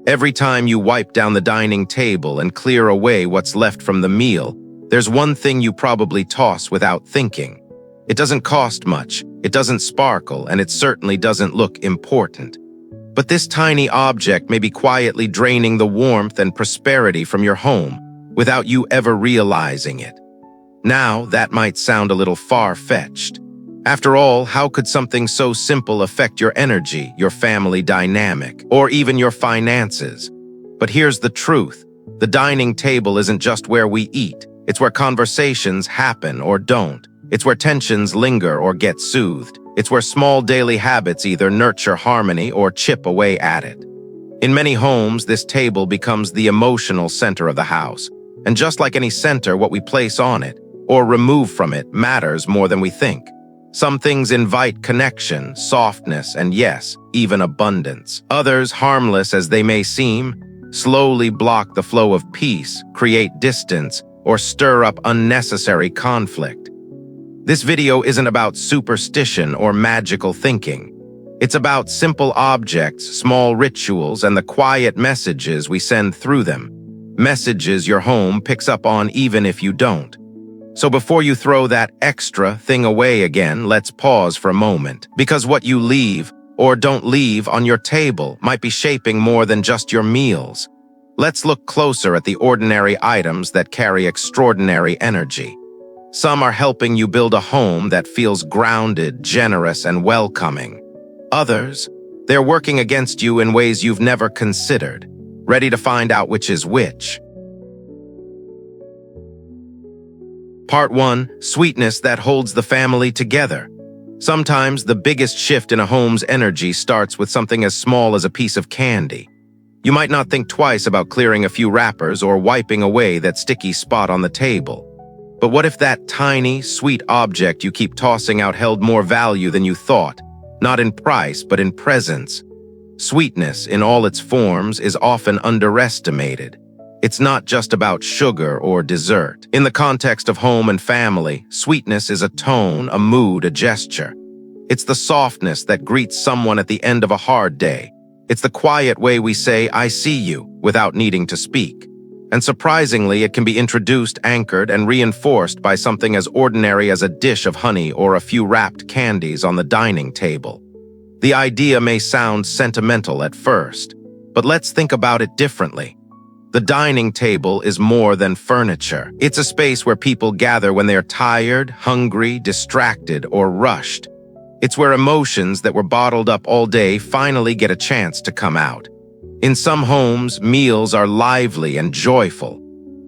Every time you wipe down the dining table and clear away what's left from the meal, there's one thing you probably toss without thinking. It doesn't cost much, it doesn't sparkle, and it certainly doesn't look important. But this tiny object may be quietly draining the warmth and prosperity from your home without you ever realizing it. Now, that might sound a little far-fetched. After all, how could something so simple affect your energy, your family dynamic, or even your finances? But here's the truth. The dining table isn't just where we eat. It's where conversations happen or don't. It's where tensions linger or get soothed. It's where small daily habits either nurture harmony or chip away at it. In many homes, this table becomes the emotional center of the house. And just like any center, what we place on it, or remove from it, matters more than we think. Some things invite connection, softness, and yes, even abundance. Others, harmless as they may seem, slowly block the flow of peace, create distance, or stir up unnecessary conflict. This video isn't about superstition or magical thinking. It's about simple objects, small rituals, and the quiet messages we send through them. Messages your home picks up on even if you don't. So before you throw that extra thing away again, let's pause for a moment. Because what you leave or don't leave on your table might be shaping more than just your meals. Let's look closer at the ordinary items that carry extraordinary energy. Some are helping you build a home that feels grounded, generous, and welcoming. Others, they're working against you in ways you've never considered. Ready to find out which is which? Part 1. Sweetness that holds the family together. Sometimes the biggest shift in a home's energy starts with something as small as a piece of candy. You might not think twice about clearing a few wrappers or wiping away that sticky spot on the table. But what if that tiny, sweet object you keep tossing out held more value than you thought? Not in price, but in presence. Sweetness, in all its forms, is often underestimated. It's not just about sugar or dessert. In the context of home and family, sweetness is a tone, a mood, a gesture. It's the softness that greets someone at the end of a hard day. It's the quiet way we say, "I see you," without needing to speak. And surprisingly, it can be introduced, anchored, and reinforced by something as ordinary as a dish of honey or a few wrapped candies on the dining table. The idea may sound sentimental at first, but let's think about it differently. The dining table is more than furniture. It's a space where people gather when they're tired, hungry, distracted, or rushed. It's where emotions that were bottled up all day finally get a chance to come out. In some homes, meals are lively and joyful.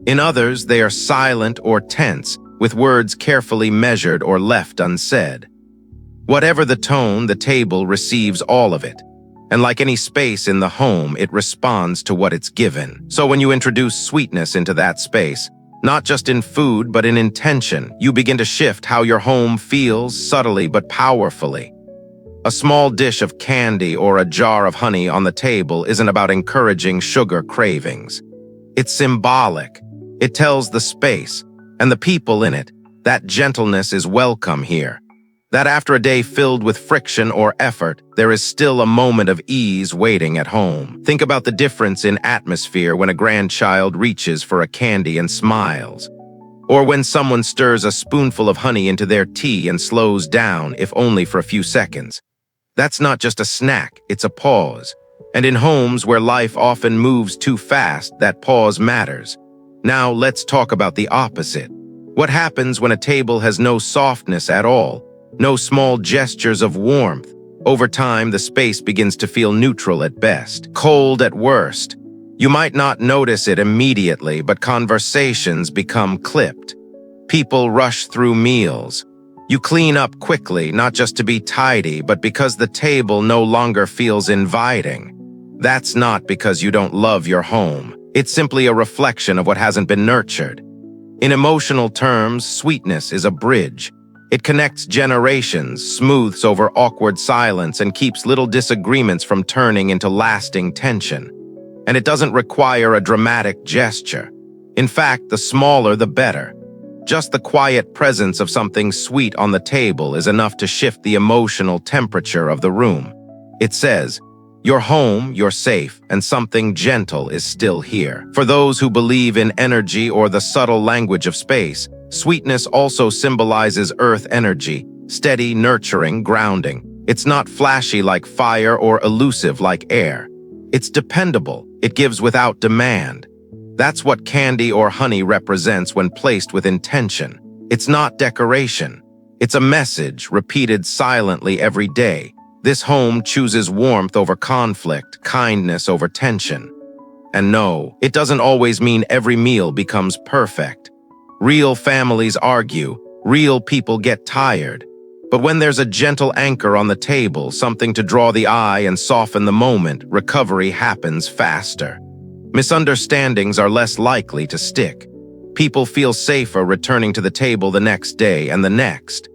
In others, they are silent or tense, with words carefully measured or left unsaid. Whatever the tone, the table receives all of it. And like any space in the home, it responds to what it's given. So when you introduce sweetness into that space, not just in food but in intention, you begin to shift how your home feels subtly but powerfully. A small dish of candy or a jar of honey on the table isn't about encouraging sugar cravings. It's symbolic. It tells the space, and the people in it, that gentleness is welcome here. That after a day filled with friction or effort, there is still a moment of ease waiting at home. Think about the difference in atmosphere when a grandchild reaches for a candy and smiles. Or when someone stirs a spoonful of honey into their tea and slows down, if only for a few seconds. That's not just a snack, it's a pause. And in homes where life often moves too fast, that pause matters. Now let's talk about the opposite. What happens when a table has no softness at all? No small gestures of warmth? Over time, the space begins to feel neutral at best, cold at worst. You might not notice it immediately, but conversations become clipped. People rush through meals. You clean up quickly, not just to be tidy, but because the table no longer feels inviting. That's not because you don't love your home. It's simply a reflection of what hasn't been nurtured. In emotional terms, sweetness is a bridge. It connects generations, smooths over awkward silence, and keeps little disagreements from turning into lasting tension. And it doesn't require a dramatic gesture. In fact, the smaller the better. Just the quiet presence of something sweet on the table is enough to shift the emotional temperature of the room. It says, You're home, you're safe, and something gentle is still here. For those who believe in energy or the subtle language of space, sweetness also symbolizes earth energy, steady, nurturing, grounding. It's not flashy like fire or elusive like air. It's dependable. It gives without demand. That's what candy or honey represents when placed with intention. It's not decoration. It's a message repeated silently every day. This home chooses warmth over conflict, kindness over tension. And no, it doesn't always mean every meal becomes perfect. Real families argue, real people get tired. But when there's a gentle anchor on the table, something to draw the eye and soften the moment, recovery happens faster. Misunderstandings are less likely to stick. People feel safer returning to the table the next day and the next.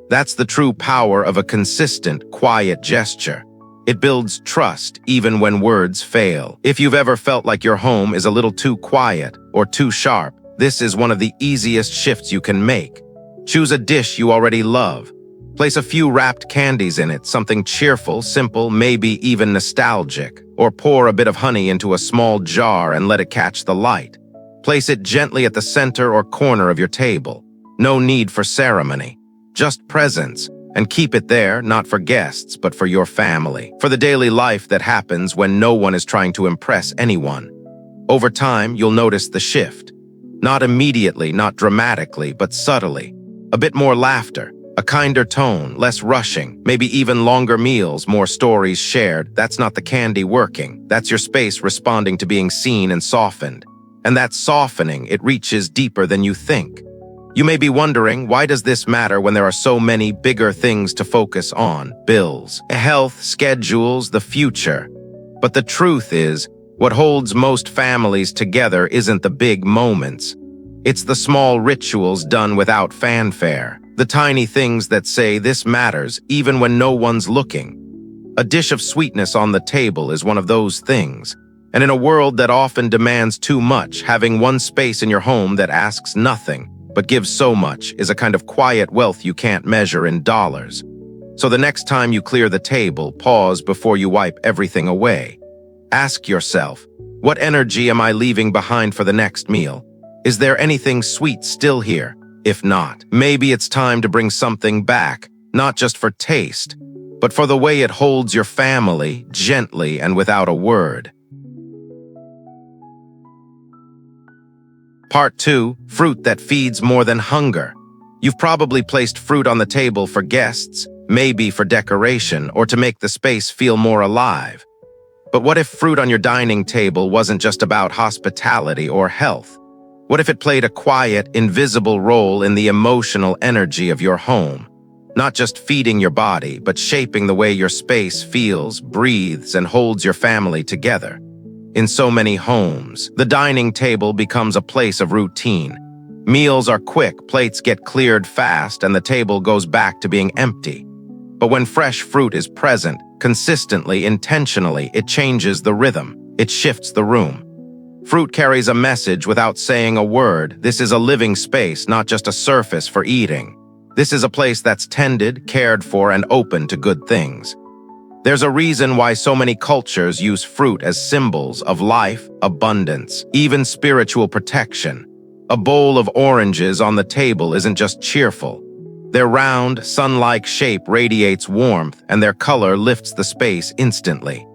That's the true power of a consistent, quiet gesture. It builds trust even when words fail. If you've ever felt like your home is a little too quiet or too sharp, this is one of the easiest shifts you can make. Choose a dish you already love. Place a few wrapped candies in it, something cheerful, simple, maybe even nostalgic. Or pour a bit of honey into a small jar and let it catch the light. Place it gently at the center or corner of your table. No need for ceremony. Just presence, and keep it there, not for guests, but for your family, for the daily life that happens when no one is trying to impress anyone. Over time, you'll notice the shift. Not immediately, not dramatically, but subtly. A bit more laughter, a kinder tone, less rushing, maybe even longer meals, more stories shared. That's not the candy working. That's your space responding to being seen and softened. And that softening, it reaches deeper than you think. You may be wondering, why does this matter when there are so many bigger things to focus on? Bills, health, schedules, the future. But the truth is, what holds most families together isn't the big moments. It's the small rituals done without fanfare. The tiny things that say this matters even when no one's looking. A dish of sweetness on the table is one of those things. And in a world that often demands too much, having one space in your home that asks nothing, but gives so much, is a kind of quiet wealth you can't measure in dollars. So the next time you clear the table, pause before you wipe everything away. Ask yourself, what energy am I leaving behind for the next meal? Is there anything sweet still here? If not, maybe it's time to bring something back, not just for taste, but for the way it holds your family, gently and without a word. Part 2, fruit that feeds more than hunger. You've probably placed fruit on the table for guests, maybe for decoration or to make the space feel more alive. But what if fruit on your dining table wasn't just about hospitality or health? What if it played a quiet, invisible role in the emotional energy of your home? Not just feeding your body, but shaping the way your space feels, breathes, and holds your family together. In so many homes, the dining table becomes a place of routine. Meals are quick, plates get cleared fast, and the table goes back to being empty. But when fresh fruit is present, consistently, intentionally, it changes the rhythm. It shifts the room. Fruit carries a message without saying a word. This is a living space, not just a surface for eating. This is a place that's tended, cared for, and open to good things. There's a reason why so many cultures use fruit as symbols of life, abundance, even spiritual protection. A bowl of oranges on the table isn't just cheerful. Their round, sun-like shape radiates warmth, and their color lifts the space instantly.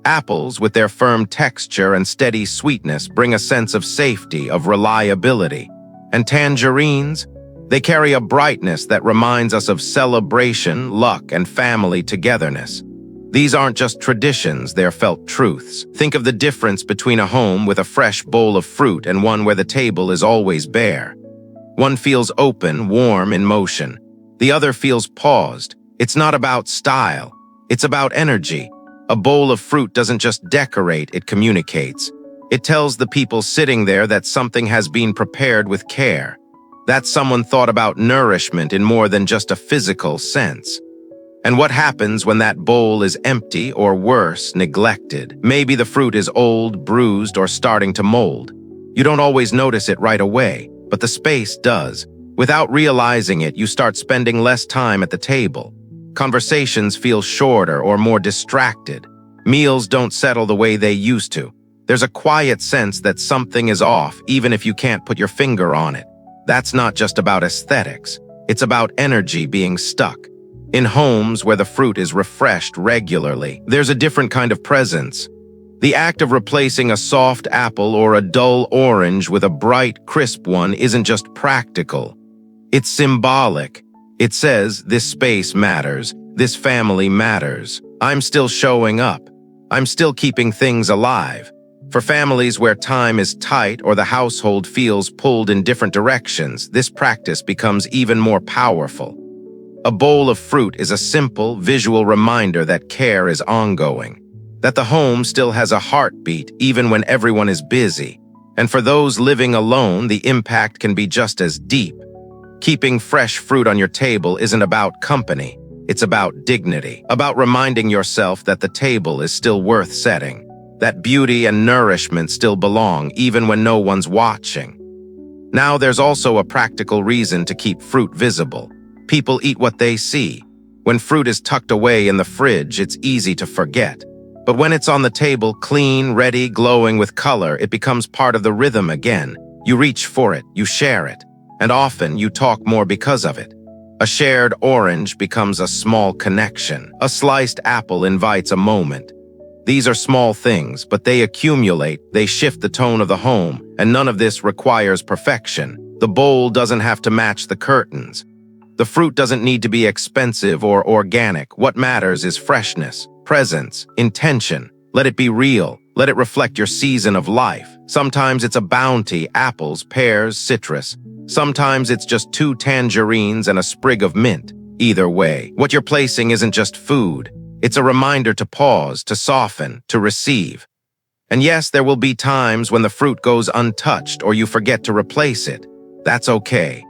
Apples, with their firm texture and steady sweetness, bring a sense of safety, of reliability. And tangerines, they carry a brightness that reminds us of celebration, luck, and family togetherness. These aren't just traditions, they're felt truths. Think of the difference between a home with a fresh bowl of fruit and one where the table is always bare. One feels open, warm, in motion. The other feels paused. It's not about style. It's about energy. A bowl of fruit doesn't just decorate, it communicates. It tells the people sitting there that something has been prepared with care. That someone thought about nourishment in more than just a physical sense. And what happens when that bowl is empty or worse, neglected? Maybe the fruit is old, bruised, or starting to mold. You don't always notice it right away, but the space does. Without realizing it, you start spending less time at the table. Conversations feel shorter or more distracted. Meals don't settle the way they used to. There's a quiet sense that something is off, even if you can't put your finger on it. That's not just about aesthetics. It's about energy being stuck. In homes where the fruit is refreshed regularly, there's a different kind of presence. The act of replacing a soft apple or a dull orange with a bright, crisp one isn't just practical. It's symbolic. It says, this space matters, this family matters. I'm still showing up. I'm still keeping things alive. For families where time is tight or the household feels pulled in different directions, this practice becomes even more powerful. A bowl of fruit is a simple, visual reminder that care is ongoing, that the home still has a heartbeat even when everyone is busy. And for those living alone, the impact can be just as deep. Keeping fresh fruit on your table isn't about company. It's about dignity, about reminding yourself that the table is still worth setting, that beauty and nourishment still belong even when no one's watching. Now there's also a practical reason to keep fruit visible. People eat what they see. When fruit is tucked away in the fridge, it's easy to forget. But when it's on the table, clean, ready, glowing with color, it becomes part of the rhythm again. You reach for it, you share it, and often you talk more because of it. A shared orange becomes a small connection. A sliced apple invites a moment. These are small things, but they accumulate, they shift the tone of the home, and none of this requires perfection. The bowl doesn't have to match the curtains. The fruit doesn't need to be expensive or organic. What matters is freshness, presence, intention. Let it be real. Let it reflect your season of life. Sometimes it's a bounty, apples, pears, citrus. Sometimes it's just 2 tangerines and a sprig of mint. Either way, what you're placing isn't just food. It's a reminder to pause, to soften, to receive. And yes, there will be times when the fruit goes untouched or you forget to replace it. That's okay.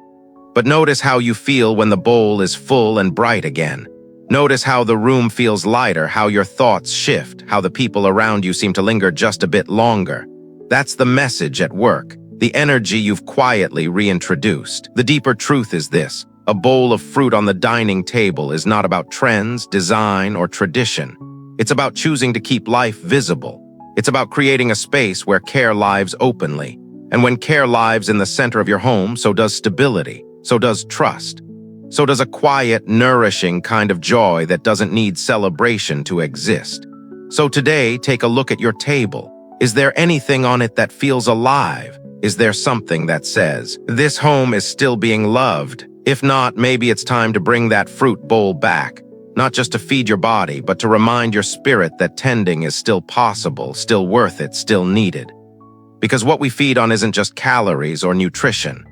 But notice how you feel when the bowl is full and bright again. Notice how the room feels lighter, how your thoughts shift, how the people around you seem to linger just a bit longer. That's the message at work, the energy you've quietly reintroduced. The deeper truth is this: a bowl of fruit on the dining table is not about trends, design, or tradition. It's about choosing to keep life visible. It's about creating a space where care lives openly. And when care lives in the center of your home, so does stability. So does trust. So does a quiet, nourishing kind of joy that doesn't need celebration to exist. So today, take a look at your table. Is there anything on it that feels alive? Is there something that says, this home is still being loved? If not, maybe it's time to bring that fruit bowl back. Not just to feed your body, but to remind your spirit that tending is still possible, still worth it, still needed. Because what we feed on isn't just calories or nutrition.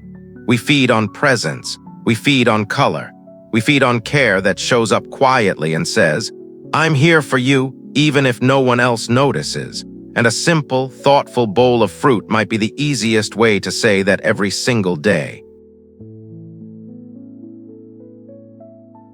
We feed on presence. We feed on color. We feed on care that shows up quietly and says, I'm here for you, even if no one else notices. And a simple, thoughtful bowl of fruit might be the easiest way to say that every single day.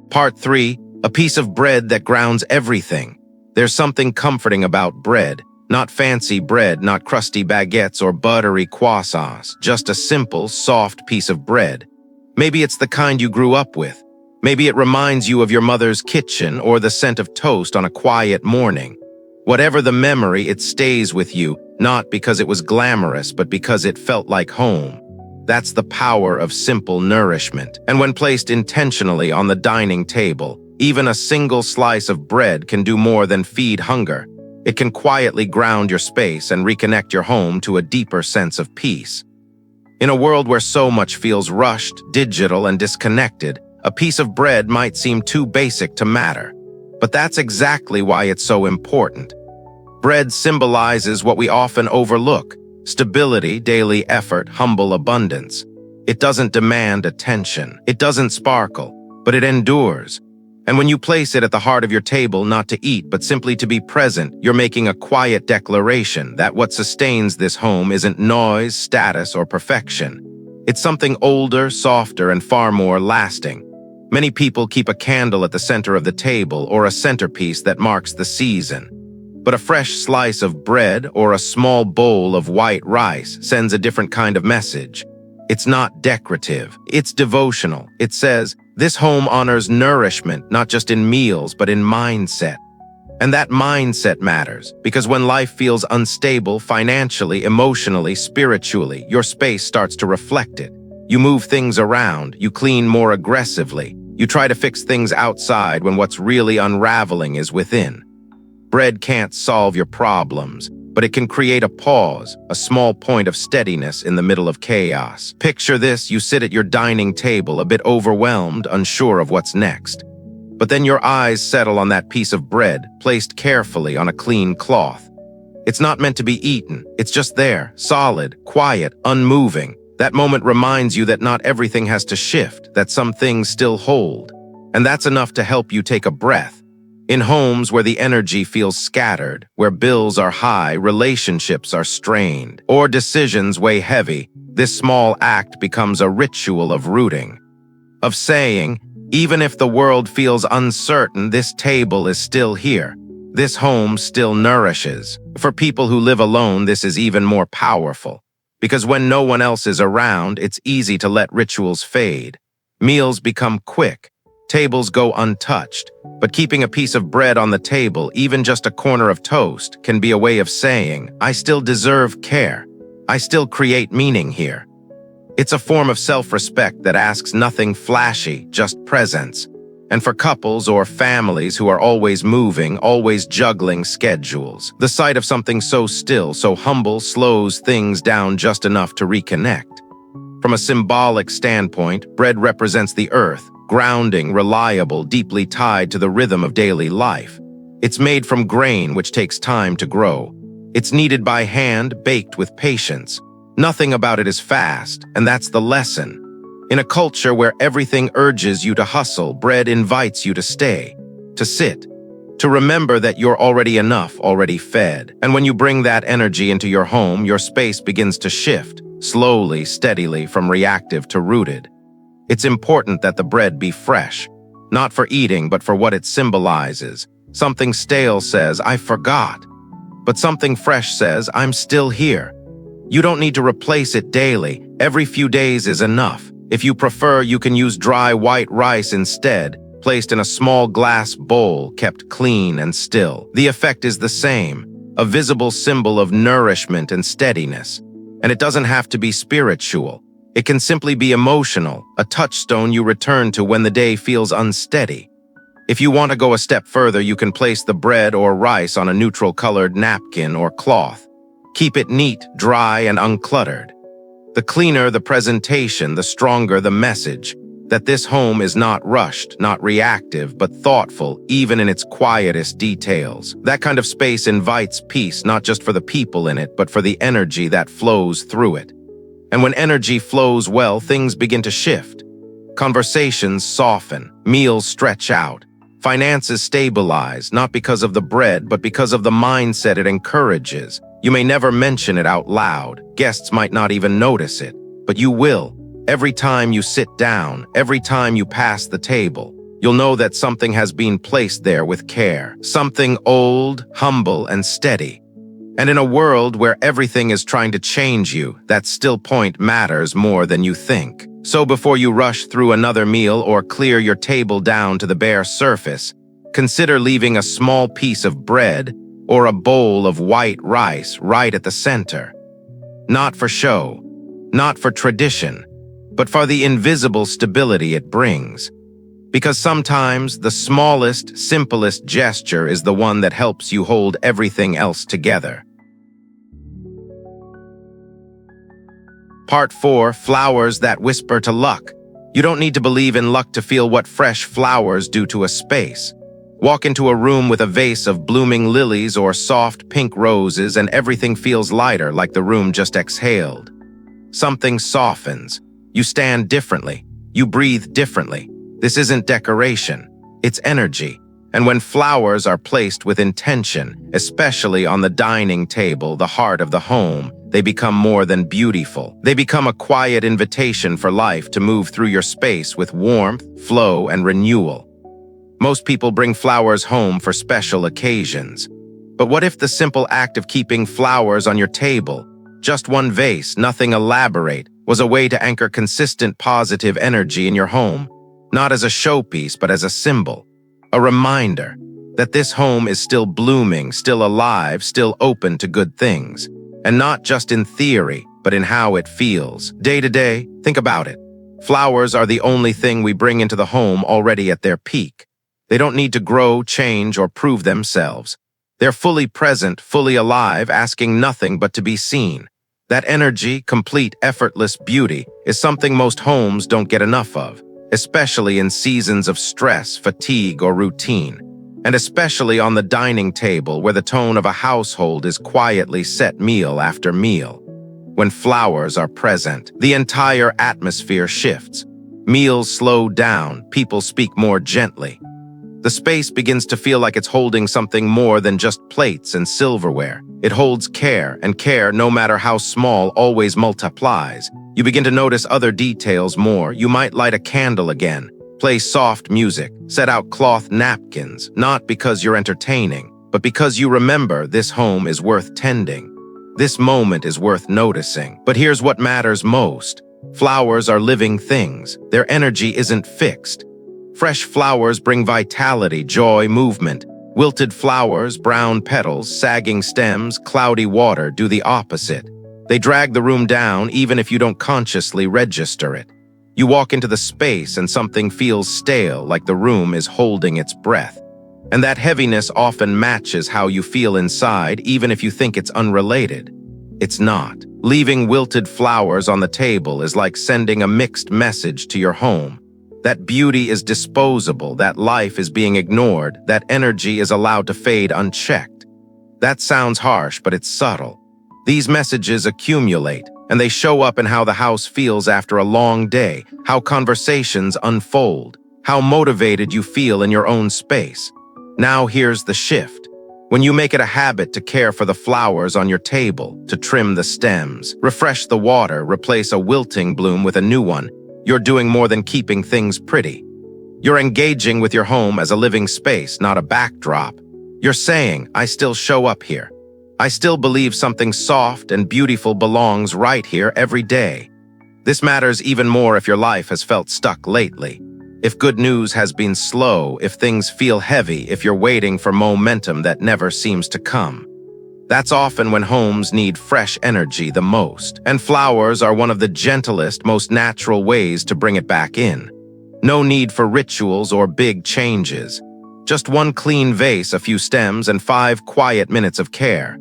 Part 3. A piece of bread that grounds everything. There's something comforting about bread. Not fancy bread, not crusty baguettes or buttery croissants, just a simple, soft piece of bread. Maybe it's the kind you grew up with. Maybe it reminds you of your mother's kitchen or the scent of toast on a quiet morning. Whatever the memory, it stays with you, not because it was glamorous, but because it felt like home. That's the power of simple nourishment. And when placed intentionally on the dining table, even a single slice of bread can do more than feed hunger. It can quietly ground your space and reconnect your home to a deeper sense of peace. In a world where so much feels rushed, digital, and disconnected, a piece of bread might seem too basic to matter. But that's exactly why it's so important. Bread symbolizes what we often overlook: stability, daily effort, humble abundance. It doesn't demand attention. It doesn't sparkle, but it endures. And when you place it at the heart of your table, not to eat, but simply to be present, you're making a quiet declaration that what sustains this home isn't noise, status, or perfection. It's something older, softer, and far more lasting. Many people keep a candle at the center of the table or a centerpiece that marks the season. But a fresh slice of bread or a small bowl of white rice sends a different kind of message. It's not decorative, it's devotional. It says, this home honors nourishment, not just in meals, but in mindset. And that mindset matters, because when life feels unstable financially, emotionally, spiritually, your space starts to reflect it. You move things around, you clean more aggressively, you try to fix things outside when what's really unraveling is within. Bread can't solve your problems, but it can create a pause, a small point of steadiness in the middle of chaos. Picture this: you sit at your dining table, a bit overwhelmed, unsure of what's next. But then your eyes settle on that piece of bread, placed carefully on a clean cloth. It's not meant to be eaten, it's just there, solid, quiet, unmoving. That moment reminds you that not everything has to shift, that some things still hold. And that's enough to help you take a breath. In homes where the energy feels scattered, where bills are high, relationships are strained, or decisions weigh heavy, this small act becomes a ritual of rooting, of saying, even if the world feels uncertain, this table is still here. This home still nourishes. For people who live alone, this is even more powerful, because when no one else is around, it's easy to let rituals fade. Meals become quick, tables go untouched, but keeping a piece of bread on the table, even just a corner of toast, can be a way of saying, I still deserve care. I still create meaning here. It's a form of self-respect that asks nothing flashy, just presence. And for couples or families who are always moving, always juggling schedules, the sight of something so still, so humble, slows things down just enough to reconnect. From a symbolic standpoint, bread represents the earth, grounding, reliable, deeply tied to the rhythm of daily life. It's made from grain, which takes time to grow. It's kneaded by hand, baked with patience. Nothing about it is fast, and that's the lesson. In a culture where everything urges you to hustle, bread invites you to stay, to sit, to remember that you're already enough, already fed. And when you bring that energy into your home, your space begins to shift, slowly, steadily, from reactive to rooted. It's important that the bread be fresh, not for eating, but for what it symbolizes. Something stale says, I forgot. But something fresh says, I'm still here. You don't need to replace it daily. Every few days is enough. If you prefer, you can use dry white rice instead, placed in a small glass bowl, kept clean and still. The effect is the same, a visible symbol of nourishment and steadiness. And it doesn't have to be spiritual. It can simply be emotional, a touchstone you return to when the day feels unsteady. If you want to go a step further, you can place the bread or rice on a neutral-colored napkin or cloth. Keep it neat, dry, and uncluttered. The cleaner the presentation, the stronger the message, that this home is not rushed, not reactive, but thoughtful, even in its quietest details. That kind of space invites peace, not just for the people in it, but for the energy that flows through it. And when energy flows well, things begin to shift. Conversations soften, meals stretch out, finances stabilize, not because of the bread, but because of the mindset it encourages. You may never mention it out loud. Guests might not even notice it, but you will. Every time you sit down, every time you pass the table, you'll know that something has been placed there with care. Something old, humble, and steady. And in a world where everything is trying to change you, that still point matters more than you think. So before you rush through another meal or clear your table down to the bare surface, consider leaving a small piece of bread or a bowl of white rice right at the center. Not for show, not for tradition, but for the invisible stability it brings. Because sometimes the smallest, simplest gesture is the one that helps you hold everything else together. Part 4, Flowers that Whisper to Luck. You don't need to believe in luck to feel what fresh flowers do to a space. Walk into a room with a vase of blooming lilies or soft pink roses and everything feels lighter, like the room just exhaled. Something softens. You stand differently. You breathe differently. This isn't decoration. It's energy. And when flowers are placed with intention, especially on the dining table, the heart of the home, they become more than beautiful. They become a quiet invitation for life to move through your space with warmth, flow, and renewal. Most people bring flowers home for special occasions. But what if the simple act of keeping flowers on your table, just one vase, nothing elaborate, was a way to anchor consistent positive energy in your home? Not as a showpiece, but as a symbol, a reminder That this home is still blooming, still alive, still open to good things. And not just in theory, but in how it feels. Day to day, think about it. Flowers are the only thing we bring into the home already at their peak. They don't need to grow, change, or prove themselves. They're fully present, fully alive, asking nothing but to be seen. That energy, complete, effortless beauty is something most homes don't get enough of, especially in seasons of stress, fatigue, or routine. And especially on the dining table where the tone of a household is quietly set meal after meal. When flowers are present, the entire atmosphere shifts. Meals slow down, people speak more gently. The space begins to feel like it's holding something more than just plates and silverware. It holds care, and care, no matter how small, always multiplies. You begin to notice other details more. You might light a candle again, play soft music, set out cloth napkins, not because you're entertaining, but because you remember this home is worth tending. This moment is worth noticing. But here's what matters most. Flowers are living things. Their energy isn't fixed. Fresh flowers bring vitality, joy, movement. Wilted flowers, brown petals, sagging stems, cloudy water do the opposite. They drag the room down even if you don't consciously register it. You walk into the space and something feels stale, like the room is holding its breath. And that heaviness often matches how you feel inside, even if you think it's unrelated. It's not. Leaving wilted flowers on the table is like sending a mixed message to your home. That beauty is disposable, that life is being ignored, that energy is allowed to fade unchecked. That sounds harsh, but it's subtle. These messages accumulate, and they show up in how the house feels after a long day, how conversations unfold, how motivated you feel in your own space. Now here's the shift. When you make it a habit to care for the flowers on your table, to trim the stems, refresh the water, replace a wilting bloom with a new one, you're doing more than keeping things pretty. You're engaging with your home as a living space, not a backdrop. You're saying, I still show up here. I still believe something soft and beautiful belongs right here every day. This matters even more if your life has felt stuck lately. If good news has been slow, if things feel heavy, if you're waiting for momentum that never seems to come. That's often when homes need fresh energy the most, and flowers are one of the gentlest, most natural ways to bring it back in. No need for rituals or big changes. Just one clean vase, a few stems, and 5 quiet minutes of care.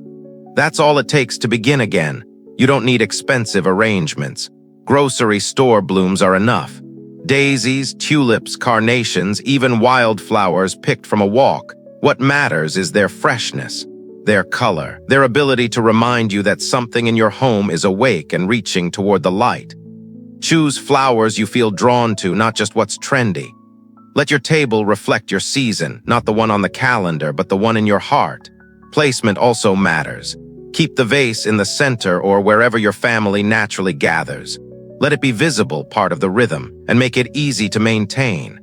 That's all it takes to begin again. You don't need expensive arrangements. Grocery store blooms are enough. Daisies, tulips, carnations, even wildflowers picked from a walk. What matters is their freshness. Their color, their ability to remind you that something in your home is awake and reaching toward the light. Choose flowers you feel drawn to, not just what's trendy. Let your table reflect your season, not the one on the calendar, but the one in your heart. Placement also matters. Keep the vase in the center or wherever your family naturally gathers. Let it be visible, part of the rhythm, and make it easy to maintain.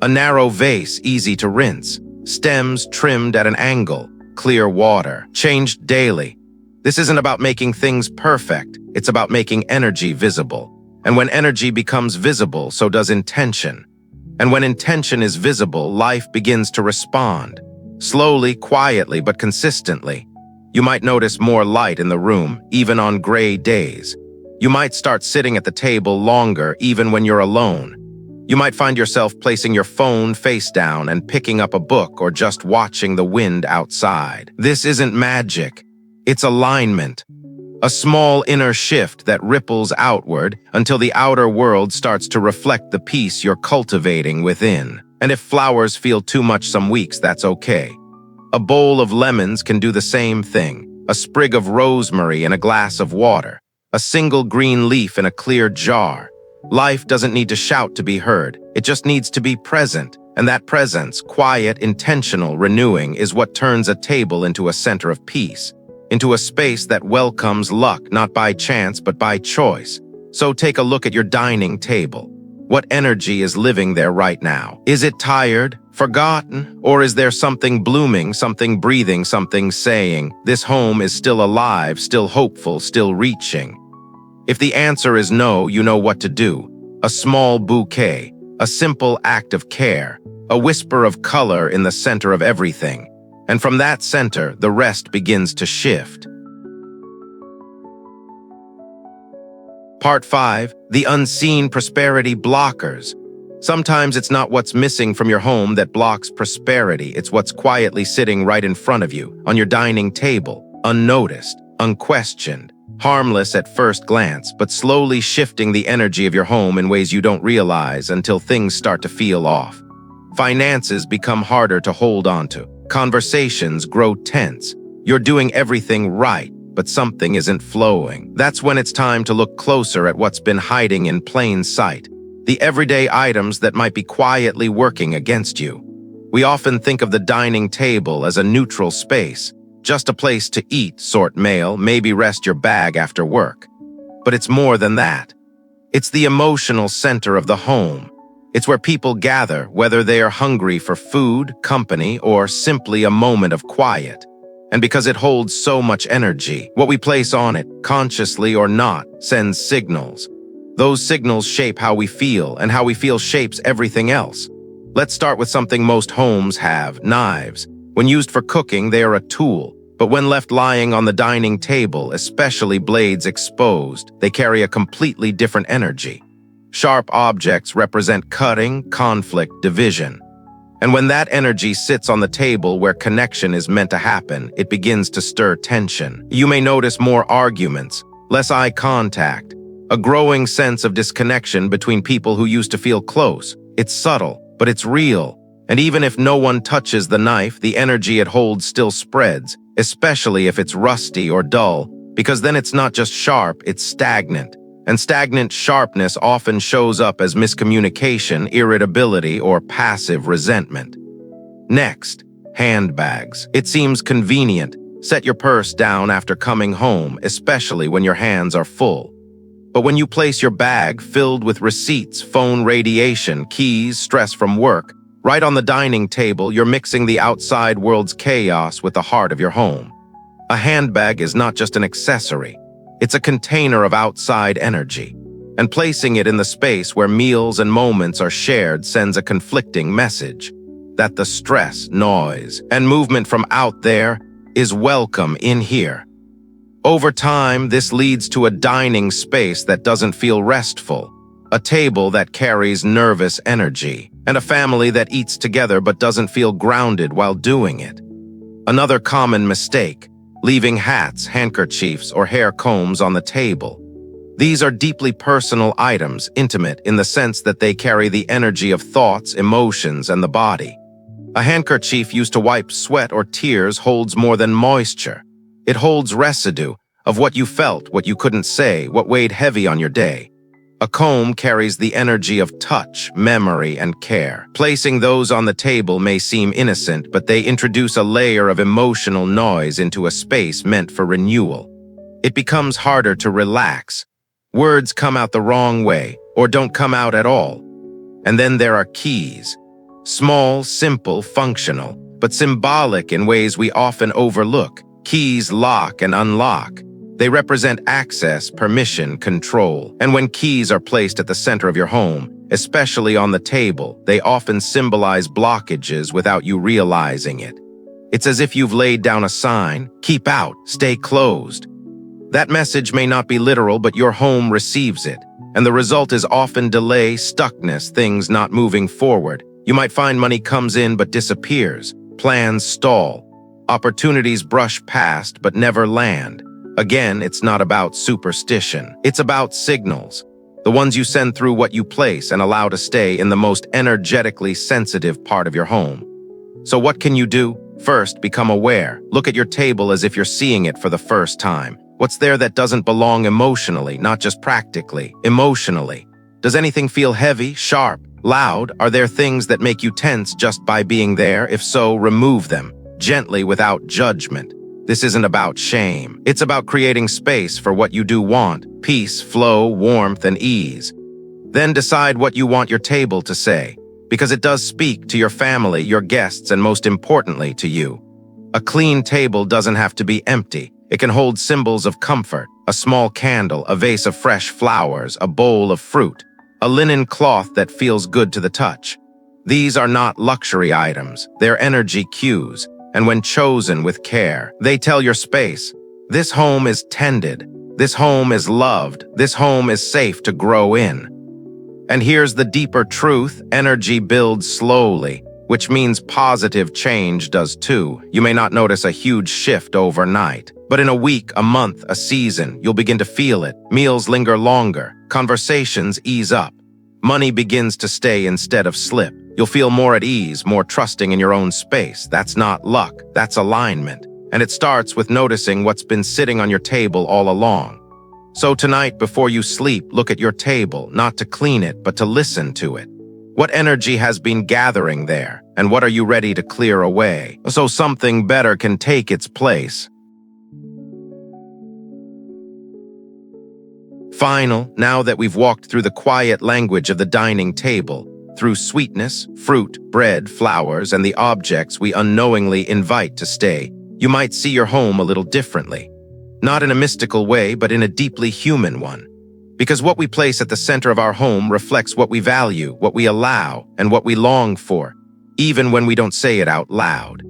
A narrow vase, easy to rinse. Stems trimmed at an angle. Clear water, changed daily. This isn't about making things perfect, it's about making energy visible. And when energy becomes visible, so does intention. And when intention is visible, life begins to respond. Slowly, quietly, but consistently. You might notice more light in the room, even on gray days. You might start sitting at the table longer, even when you're alone. You might find yourself placing your phone face down and picking up a book or just watching the wind outside. This isn't magic. It's alignment. A small inner shift that ripples outward until the outer world starts to reflect the peace you're cultivating within. And if flowers feel too much some weeks, that's okay. A bowl of lemons can do the same thing. A sprig of rosemary in a glass of water. A single green leaf in a clear jar. Life doesn't need to shout to be heard. It just needs to be present. And that presence, quiet, intentional, renewing, is what turns a table into a center of peace. Into a space that welcomes luck, not by chance, but by choice. So take a look at your dining table. What energy is living there right now? Is it tired, forgotten, or is there something blooming, something breathing, something saying, this home is still alive, still hopeful, still reaching? If the answer is no, you know what to do. A small bouquet, a simple act of care, a whisper of color in the center of everything. And from that center, the rest begins to shift. Part 5. The unseen prosperity blockers. Sometimes it's not what's missing from your home that blocks prosperity. It's what's quietly sitting right in front of you, on your dining table, unnoticed, unquestioned, harmless at first glance, but slowly shifting the energy of your home in ways you don't realize until things start to feel off. Finances become harder to hold onto. Conversations grow tense. You're doing everything right, but something isn't flowing. That's when it's time to look closer at what's been hiding in plain sight. The everyday items that might be quietly working against you. We often think of the dining table as a neutral space, just a place to eat, sort mail, maybe rest your bag after work. But it's more than that. It's the emotional center of the home. It's where people gather, whether they are hungry for food, company, or simply a moment of quiet. And because it holds so much energy, what we place on it, consciously or not, sends signals. Those signals shape how we feel, and how we feel shapes everything else. Let's start with something most homes have: knives. When used for cooking, they are a tool, but when left lying on the dining table, especially blades exposed, they carry a completely different energy. Sharp objects represent cutting, conflict, division. And when that energy sits on the table where connection is meant to happen, it begins to stir tension. You may notice more arguments, less eye contact, a growing sense of disconnection between people who used to feel close. It's subtle, but it's real. And even if no one touches the knife, the energy it holds still spreads, especially if it's rusty or dull, because then it's not just sharp, it's stagnant. And stagnant sharpness often shows up as miscommunication, irritability, or passive resentment. Next, handbags. It seems convenient. Set your purse down after coming home, especially when your hands are full. But when you place your bag filled with receipts, phone radiation, keys, stress from work, right on the dining table, you're mixing the outside world's chaos with the heart of your home. A handbag is not just an accessory. It's a container of outside energy. And placing it in the space where meals and moments are shared sends a conflicting message. That the stress, noise, and movement from out there is welcome in here. Over time, this leads to a dining space that doesn't feel restful, a table that carries nervous energy, and a family that eats together but doesn't feel grounded while doing it. Another common mistake: leaving hats, handkerchiefs, or hair combs on the table. These are deeply personal items, intimate in the sense that they carry the energy of thoughts, emotions, and the body. A handkerchief used to wipe sweat or tears holds more than moisture. It holds residue of what you felt, what you couldn't say, what weighed heavy on your day. A comb carries the energy of touch, memory, and care. Placing those on the table may seem innocent, but they introduce a layer of emotional noise into a space meant for renewal. It becomes harder to relax. Words come out the wrong way, or don't come out at all. And then there are keys. Small, simple, functional, but symbolic in ways we often overlook. Keys lock and unlock. They represent access, permission, control. And when keys are placed at the center of your home, especially on the table, they often symbolize blockages without you realizing it. It's as if you've laid down a sign: keep out, stay closed. That message may not be literal, but your home receives it. And the result is often delay, stuckness, things not moving forward. You might find money comes in but disappears. Plans stall. Opportunities brush past but never land. Again, it's not about superstition. It's about signals. The ones you send through what you place and allow to stay in the most energetically sensitive part of your home. So what can you do? First, become aware. Look at your table as if you're seeing it for the first time. What's there that doesn't belong emotionally, not just practically, emotionally? Does anything feel heavy, sharp, loud? Are there things that make you tense just by being there? If so, remove them, gently, without judgment. This isn't about shame. It's about creating space for what you do want: peace, flow, warmth, and ease. Then decide what you want your table to say, because it does speak to your family, your guests, and most importantly, to you. A clean table doesn't have to be empty. It can hold symbols of comfort: a small candle, a vase of fresh flowers, a bowl of fruit, a linen cloth that feels good to the touch. These are not luxury items, they're energy cues, and when chosen with care, they tell your space, this home is tended, this home is loved, this home is safe to grow in. And here's the deeper truth, energy builds slowly, which means positive change does too. You may not notice a huge shift overnight, but in a week, a month, a season, you'll begin to feel it. Meals linger longer, conversations ease up, money begins to stay instead of slip. You'll feel more at ease, more trusting in your own space. That's not luck, that's alignment. And it starts with noticing what's been sitting on your table all along. So tonight, before you sleep, look at your table, not to clean it, but to listen to it. What energy has been gathering there, and what are you ready to clear away, so something better can take its place? Now that we've walked through the quiet language of the dining table, through sweetness, fruit, bread, flowers, and the objects we unknowingly invite to stay, you might see your home a little differently. Not in a mystical way, but in a deeply human one. Because what we place at the center of our home reflects what we value, what we allow, and what we long for, even when we don't say it out loud.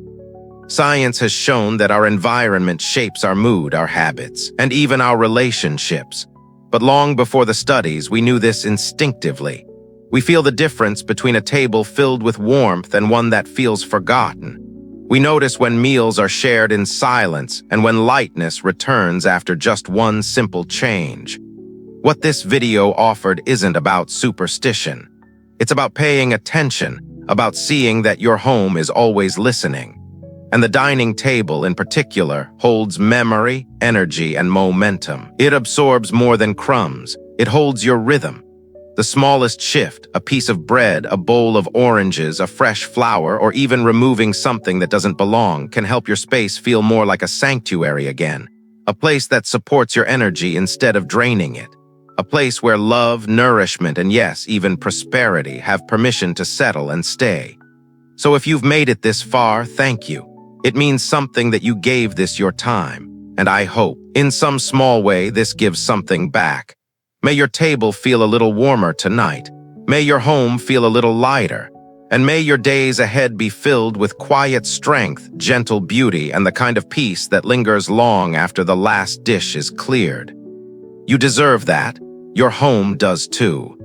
Science has shown that our environment shapes our mood, our habits, and even our relationships. But long before the studies, we knew this instinctively. We feel the difference between a table filled with warmth and one that feels forgotten. We notice when meals are shared in silence and when lightness returns after just one simple change. What this video offered isn't about superstition. It's about paying attention, about seeing that your home is always listening. And the dining table, in particular, holds memory, energy, and momentum. It absorbs more than crumbs. It holds your rhythm. The smallest shift, a piece of bread, a bowl of oranges, a fresh flower, or even removing something that doesn't belong, can help your space feel more like a sanctuary again. A place that supports your energy instead of draining it. A place where love, nourishment, and yes, even prosperity have permission to settle and stay. So if you've made it this far, thank you. It means something that you gave this your time, and I hope, in some small way, this gives something back. May your table feel a little warmer tonight. May your home feel a little lighter. And may your days ahead be filled with quiet strength, gentle beauty, and the kind of peace that lingers long after the last dish is cleared. You deserve that. Your home does too.